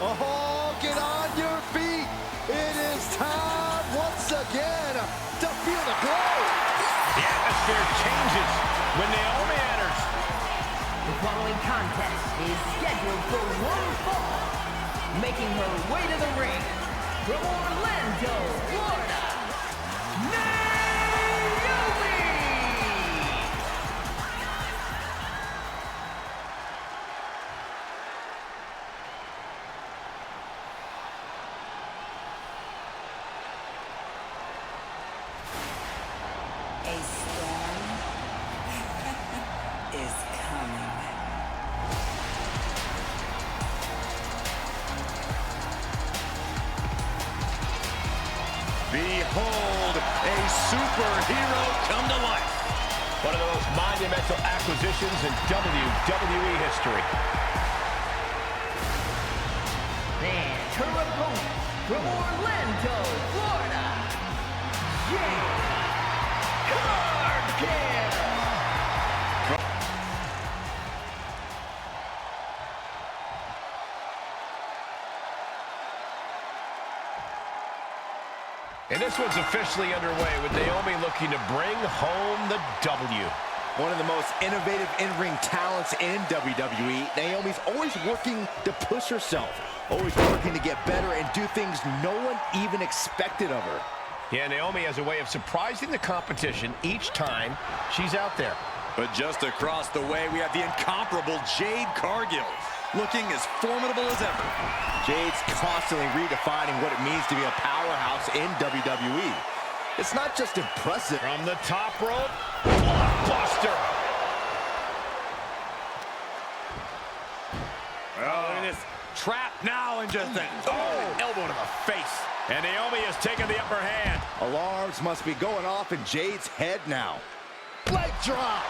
Oh, get on your feet. It is time once again to feel the glow. The atmosphere changes when Naomi enters. The following contest is scheduled for one fall. Making her way to the ring from Orlando, Florida, Naomi! A storm is coming. Behold, a superhero come to life. One of the most monumental acquisitions in WWE history. And her opponent from Orlando, Florida, Jade Cargill! And this one's officially underway with Naomi looking to bring home the W. One of the most innovative in-ring talents in WWE, Naomi's always working to push herself, always working to get better and do things no one even expected of her. Yeah, Naomi has a way of surprising the competition each time she's out there. But just across the way, we have the incomparable Jade Cargill, looking as formidable as ever. Jade's constantly redefining what it means to be a powerhouse in WWE. It's not just impressive. From the top rope, blockbuster. Oh, look at this. Trap now and just an elbow to the face. And Naomi has taken the upper hand. Alarms must be going off in Jade's head now. Leg drop.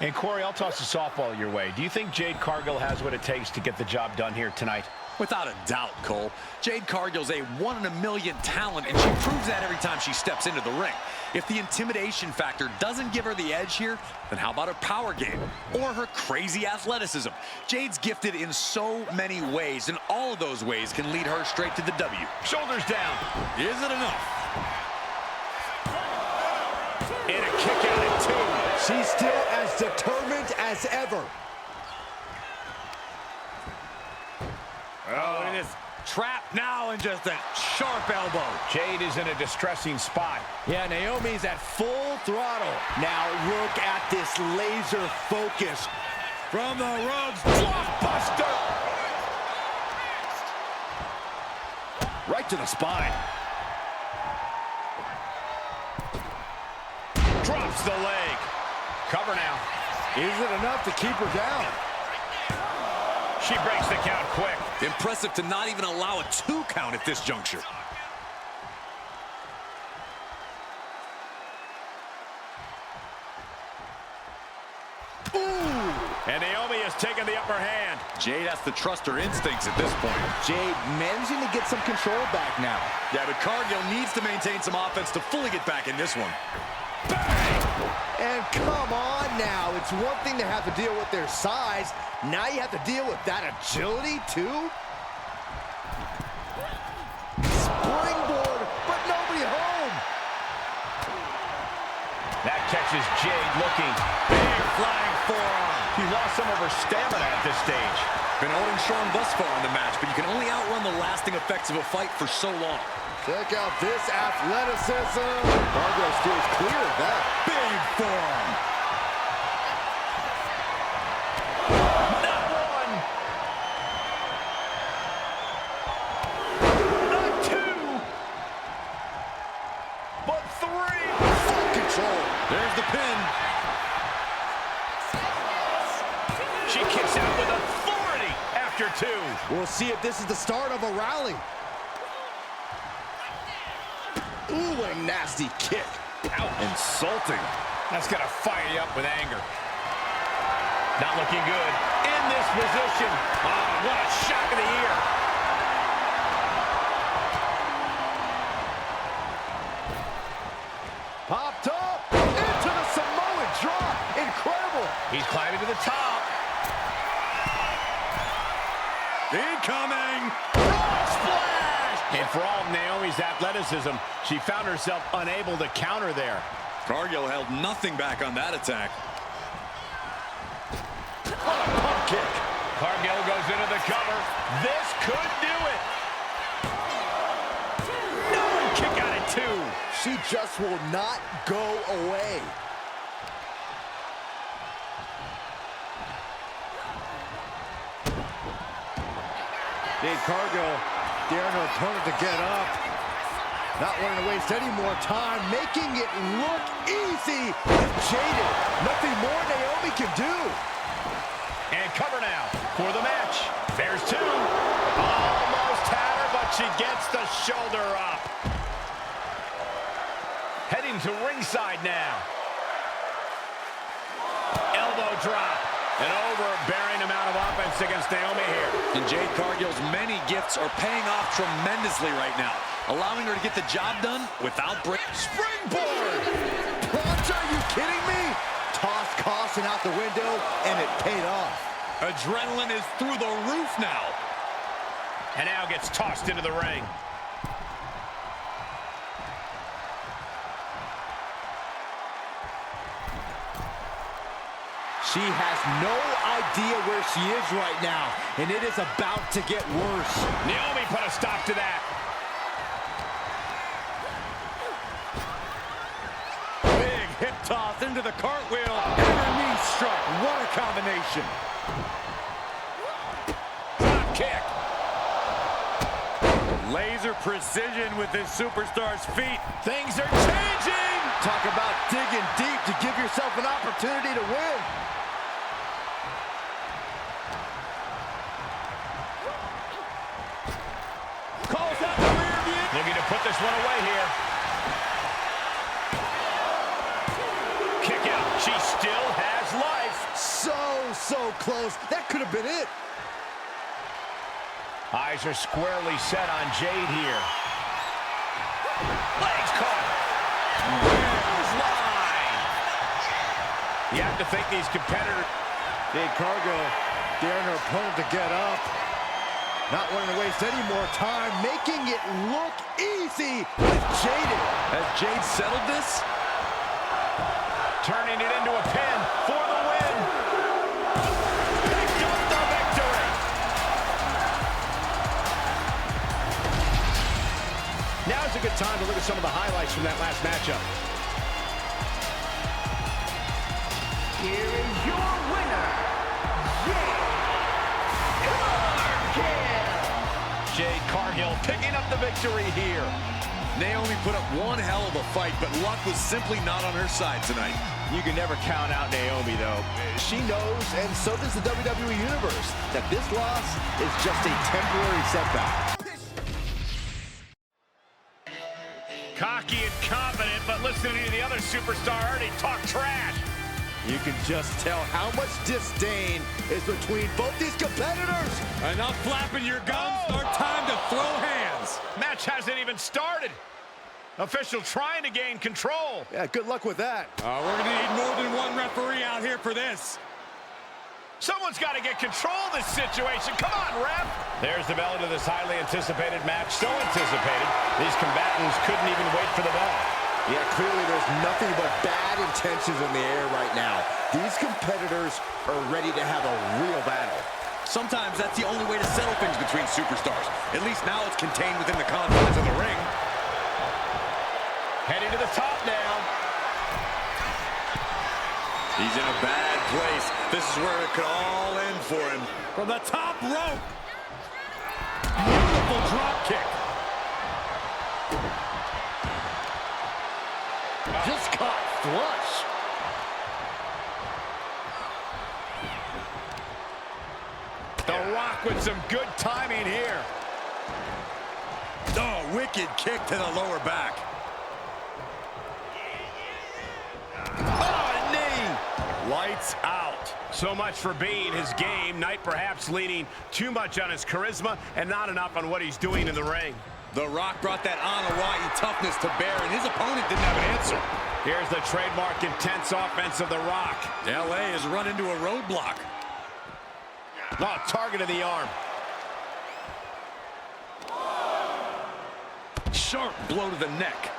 And Corey, I'll toss a softball your way. Do you think Jade Cargill has what it takes to get the job done here tonight? Without a doubt, Cole. Jade Cargill's a 1 in a million talent, and she proves that every time she steps into the ring. If the intimidation factor doesn't give her the edge here, then how about her power game or her crazy athleticism? Jade's gifted in so many ways, and all of those ways can lead her straight to the W. Shoulders down. Is it enough? And a kick out at 2. She's still as determined as ever. Oh, look at this. Trap now and just a sharp elbow. Jade is in a distressing spot. Yeah, Naomi's at full throttle. Now look at this laser focus. From the ropes, Blockbuster! Right to the spine. Drops the leg. Cover now. Is it enough to keep her down? She breaks the count quick. impressive to not even allow a 2 count at this juncture. And Naomi has taken the upper hand. Jade has to trust her instincts at this point. Jade managing to get some control back now. Yeah, but Cargill needs to maintain some offense to fully get back in this one. Bang! And come on now. It's one thing to have to deal with their size. Now you have to deal with that agility too. Springboard, but nobody home. That catches Jade looking. Big flying forearm. She lost some of her stamina at this stage. Been holding strong thus far in the match, but you can only outrun the lasting effects of a fight for so long. Check out this athleticism. Cargill steers clear of that. Big forearm. Not one. Not two. But three. Full control. There's the pin. She kicks out with authority after two. We'll see if this is the start of a rally. Ooh, what a nasty kick. Ouch. Insulting. That's going to fire you up with anger. Not looking good. In this position. Oh, what a shock of the ear. Popped up into the Samoan drop. Incredible. He's climbing to the top. Incoming! Frog splash! And for all Naomi's athleticism, she found herself unable to counter there. Cargill held nothing back on that attack. What a pump kick. Cargill goes into the cover. This could do it. No, kick out at 2. She just will not go away. Cargill daring her opponent to get up. Not wanting to waste any more time, making it look easy. Jaded. Nothing more Naomi can do. And cover now for the match. There's 2. Almost had her, but she gets the shoulder up. Heading to ringside now. Elbow drop. An overbearing amount of offense against Naomi here. And Jade Cargill's many gifts are paying off tremendously right now, allowing her to get the job done without break. Springboard! Punch, are you kidding me? Tossed caution out the window, and it paid off. Adrenaline is through the roof now. And now gets tossed into the ring. She has no idea where she is right now, and it is about to get worse. Naomi put a stop to that. Big hip toss into the cartwheel, and her knee struck. What a combination. Drop kick. Laser precision with this superstar's feet. Things are changing. Talk about digging deep to give yourself an opportunity to win. Calls out the rear view. Looking to put this one away here. Kick out. She still has life. So close. That could have been it. Eyes are squarely set on Jade here. Legs caught. Line. You have to think these competitors. Jade Cargill daring her opponent to get up. Not wanting to waste any more time, making it look easy with Jaded. Has Jade settled this? Turning it into a pin for the win. Picked up the victory. Now's a good time to look at some of the highlights from that last matchup. Here is your winner, Jade Cargill picking up the victory here. Naomi put up one hell of a fight, but luck was simply not on her side tonight. You can never count out Naomi, though. She knows, and so does the WWE Universe, that this loss is just a temporary setback. Cocky and confident, but listening to the other superstar already talk trash. You can just tell how much disdain is between both these competitors. Enough flapping your gums. Start time to throw hands. Match hasn't even started. Official trying to gain control. Yeah, good luck with that. We're going to need more than one referee out here for this. Someone's got to get control of this situation. Come on, ref. There's the bell to this highly anticipated match. So anticipated, these combatants couldn't even wait for the bell. Yeah, clearly there's nothing but bad intentions in the air right now. These competitors are ready to have a real battle. Sometimes that's the only way to settle things between superstars. At least now it's contained within the confines of the ring. Heading to the top now. He's in a bad place. This is where it could all end for him. From the top rope. Beautiful drop kick. Just caught flush. The Rock with some good timing here. Oh, wicked kick to the lower back. Oh, knee. Lights out. So much for being his game. Knight perhaps leaning too much on his charisma and not enough on what he's doing in the ring. The Rock brought that Anoa'i toughness to bear, and his opponent didn't have an answer. Here's the trademark intense offense of The Rock. LA has run into a roadblock. Oh, target of the arm. Sharp blow to the neck.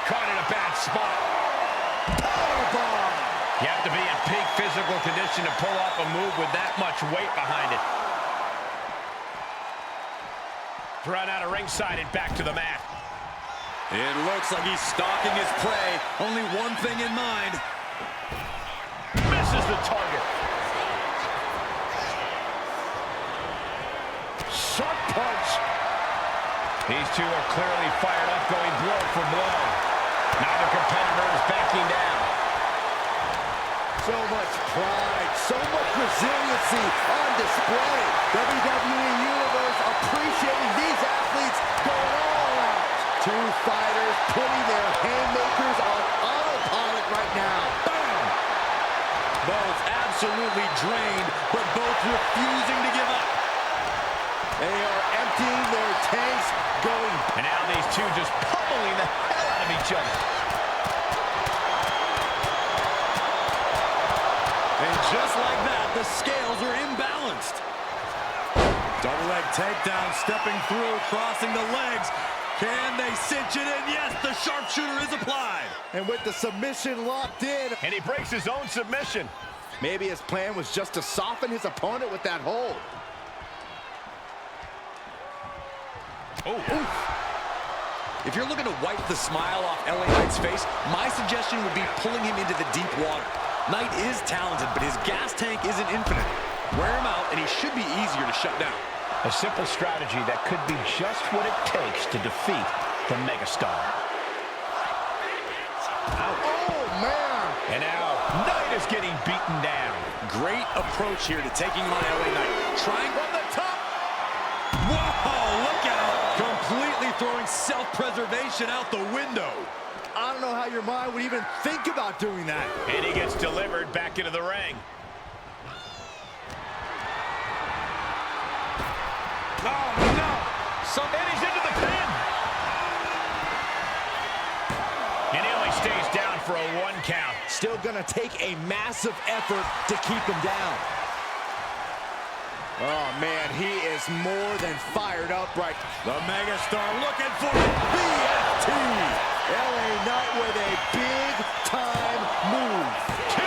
Caught in a bad spot. Powerbomb. You have to be in peak physical condition to pull off a move with that much weight behind it. Thrown out of ringside and back to the mat. It looks like he's stalking his prey. Only one thing in mind. Misses the target. Sharp punch. These two are clearly fired up, going blow for blow. Neither competitor is backing down. So much pride, so much resiliency on display. WWE Universe appreciating these athletes going all out. Two fighters putting their haymakers on autopilot right now. Bam! Both absolutely drained, but both refusing to give up. They are emptying their tanks, going. And now these two just pummeling the hell out of each other. And just like that, the scales are imbalanced. Double leg takedown, stepping through, crossing the legs. Can they cinch it in? Yes, the sharpshooter is applied. And with the submission locked in. And he breaks his own submission. Maybe his plan was just to soften his opponent with that hold. Oh. If you're looking to wipe the smile off LA Knight's face, my suggestion would be pulling him into the deep water. Knight is talented, but his gas tank isn't infinite. Wear him out, and he should be easier to shut down. A simple strategy that could be just what it takes to defeat the megastar. Oh, man! And now, Knight is getting beaten down. Great approach here to taking on LA Knight. Trying from the top. Whoa, look out. Completely throwing self-preservation out the window. I don't know how your mind would even think about doing that. And he gets delivered back into the ring. Oh, no. And he's into the pin. And he only stays down for a 1 count. Still gonna take a massive effort to keep him down. Oh, man, he is more than fired up right. The megastar looking for it. BFT. LA Knight with a big-time move. 2.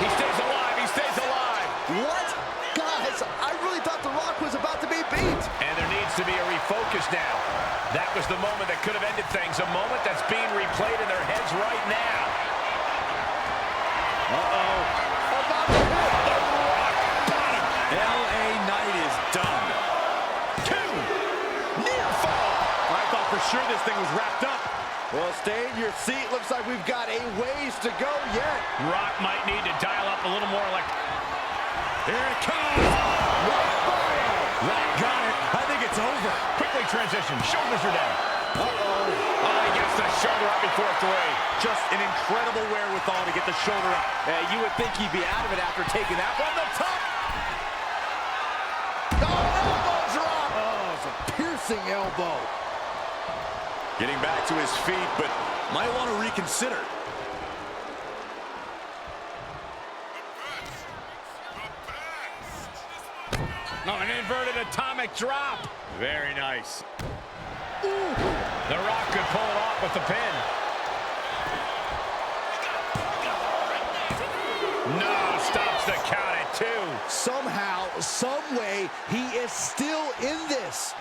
He stays alive. He stays alive. What? Guys, I really thought The Rock was about to be beat. And there needs to be a refocus now. That was the moment that could have ended things. A moment that's being replayed in their heads right now. Uh-oh. About to hit. The Rock bottom. LA Knight is done. 2. Near fall. I thought for sure this thing was wrapped up. Well, stay in your seat. Looks like we've got a ways to go yet. Rock might need to dial up a little more like... Here it comes. Rock got it. I think it's over. Quickly transition. Shoulders are down. Uh-oh. Oh, he gets the shoulder up before 3. Just an incredible wherewithal to get the shoulder up. You would think he'd be out of it after taking that from the top. Oh, elbow drop. Oh, it's a piercing elbow. Getting back to his feet, but might want to reconsider. Oh, an inverted atomic drop. Very nice. Ooh. The Rock could pull it off with the pin. No, stops the count at 2. Somehow, some way, he is still in this.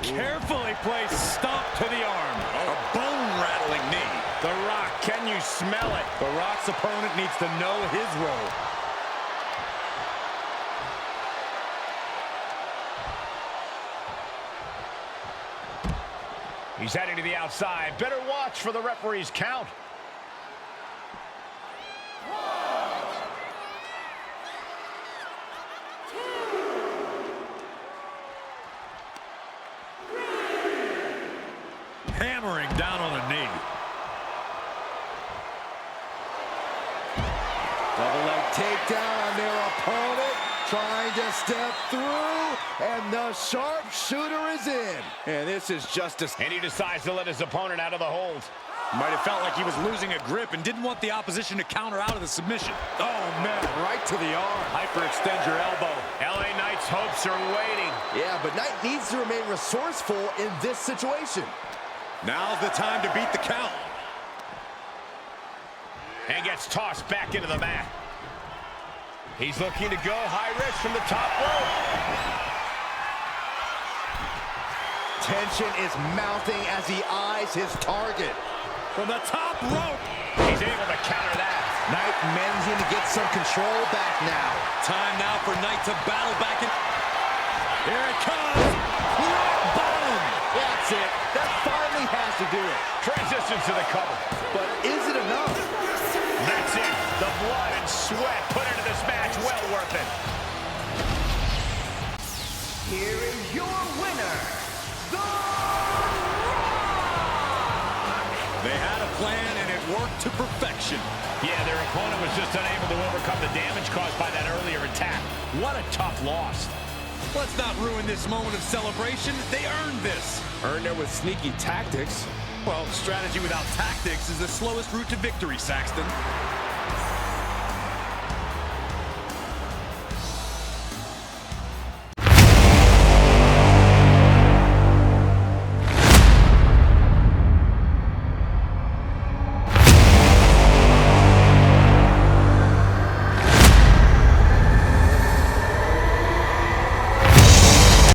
Carefully placed stomp to the arm. A bone-rattling knee. The Rock, can you smell it? The Rock's opponent needs to know his role. He's heading to the outside. Better watch for the referee's count. hammering down on a knee. Double leg takedown on their opponent, trying to step through, and the sharpshooter is in. And this is justice. And he decides to let his opponent out of the hold. Might have felt like he was losing a grip and didn't want the opposition to counter out of the submission. Oh, man, right to the arm. Hyperextend your elbow. LA Knight's hopes are waiting. Yeah, but Knight needs to remain resourceful in this situation. Now's the time to beat the count. And gets tossed back into the mat. He's looking to go high risk from the top rope. Tension is mounting as he eyes his target. From the top rope. He's able to counter that. Knight managing to get some control back now. Time now for Knight to battle back in. Here it comes. Rock bottom. That's it. That finally has to do it. Transitions to the cover. But is it enough? That's it. The blood and sweat put into this match. Well worth it. Here is your winner, The They had a plan and it worked to perfection. Yeah, their opponent was just unable to overcome the damage caused by that earlier attack. What a tough loss. Let's not ruin this moment of celebration. They earned this. Earned it with sneaky tactics. Well, strategy without tactics is the slowest route to victory, Saxton.